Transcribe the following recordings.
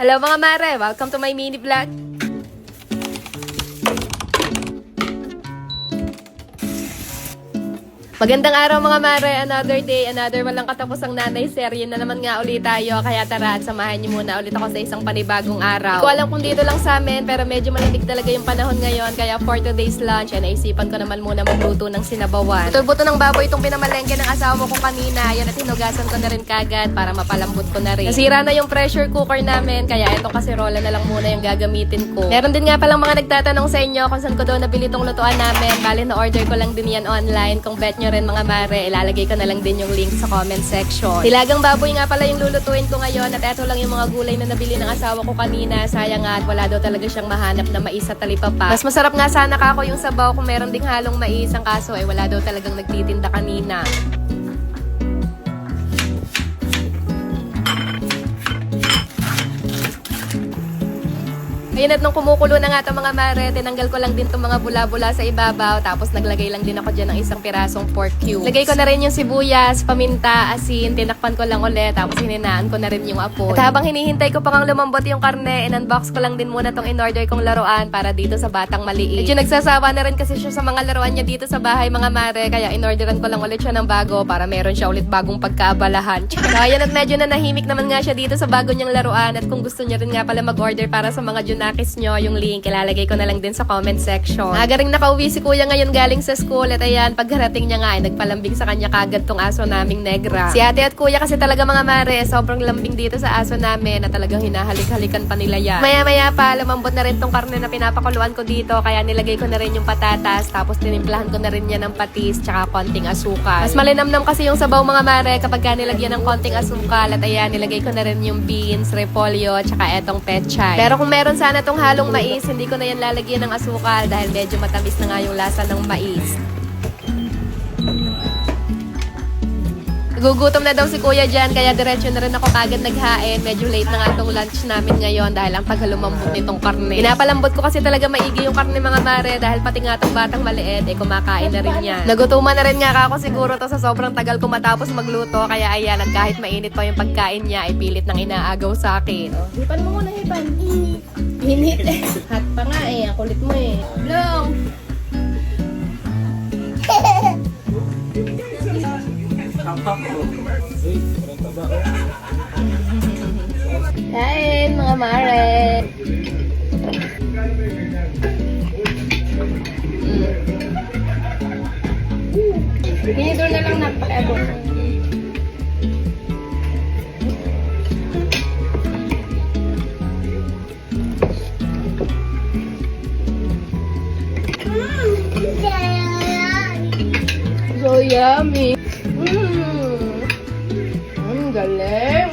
Hello mga mare! Welcome to my mini vlog! Magandang araw mga mare, another day, another walang katapusang nanay serye na naman nga ulit tayo. Kaya tara at samahan niyo muna ulit ako sa isang panibagong araw. Hindi ko alam kung dito lang sa amin, pero medyo malamig talaga yung panahon ngayon. Kaya for today's lunch, ay naisipan ko naman muna magluto ng sinabawan. Buto-buto ng baboy itong pinamalengke ng asawa ko kanina. Yan at hinugasan ko na rin kagad para mapalambot ko na rin. Nasira na yung pressure cooker namin, kaya itong kasirola na lang muna yung gagamitin ko. Meron din nga palang mga nagtatanong sa inyo kung saan ko daw nabili itong lutuan namin. Bali na order ko lang din yan online. Kung bet nyo rin mga mare, ilalagay ko na lang din yung link sa comment section. Hilagang baboy nga pala yung lulutuin ko ngayon at eto lang yung mga gulay na nabili ng asawa ko kanina. Sayang nga at wala daw talaga siyang mahanap na mais sa talipapa. Mas masarap nga sana kako yung sabaw kung meron ding halong mais. Ang kaso ay wala daw talagang nagtitinda kanina. Ayun at nung kumukulo na nga itong mga mare, tinanggal ko lang din itong mga bula-bula sa ibabaw. Tapos naglagay lang din ako dyan ng isang pirasong pork cube. Lagay ko na rin yung sibuyas, paminta, asin, tinakpan ko lang ulit. Tapos hininaan ko na rin yung apoy. At habang hinihintay ko pang lumambot yung karne, in-unbox ko lang din muna itong in-order kong laruan para dito sa batang maliit. Medyo nagsasawa na rin kasi siya sa mga laruan niya dito sa bahay mga mare. Kaya in-orderan ko lang ulit siya ng bago para meron siya ulit bagong pagkaabalahan. So ayan at medyo nanahimik naman nga siya dito sa bago niyang laruan. At kung gusto niya rin nga pala mag-order para sa mga junakis nyo, yung link, ilalagay ko na lang din sa comment section. Agaring nakauwi si kuya ngayon galing sa school at ayan, pagharating niya nga ay nagpalambing sa kanya kagad tong aso naming negra. Si ate at kuya kasi talaga mga mare, sobrang lambing dito sa aso namin na talagang hinahalik-halikan pa nila yan. Maya-maya pa, lumambot na rin tong karne na pinapakuluan ko dito, kaya nilagay ko na rin yung patatas, tapos tinimplahan ko na rin yan ng patis, tsaka konting asukal. Mas malinamnam kasi yung sabaw mga mare kapag ka nilagyan ng konting asukal at ayan, nilagay ko na rin yung beans, repolyo, tsaka etong pechay. Pero kung meron sana tong halong mais, hindi ko na yan lalagyan ng asukal dahil medyo matamis na nga yung lasa ng mais. Gugutom na daw si kuya dyan, kaya diretso na rin ako kagad naghain. Medyo late na nga itong lunch namin ngayon dahil ang paghalumambot nitong karne. Pinapalambot ko kasi talaga maigi yung karne mga mare dahil pati nga itong batang maliit, kumakain na rin yan. Nagutuman na rin nga ako siguro to sa sobrang tagal ko matapos magluto, kaya ayan, at kahit mainit pa yung pagkain niya, ay pilit nang inaagaw sa akin. Hipan mo muna, hipan. Init eh. Hot pa nga eh. Ang kulit mo eh. Long! Kain mga mare! Pinidor na lang napakabok. So yummy. Ang galing.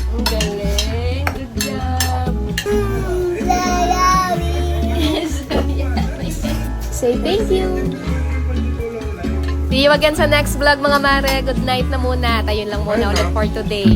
Ang galing. Good job. Say thank you. See you again sa next vlog mga mare. Good night na muna. At ayun lang muna ulit for today.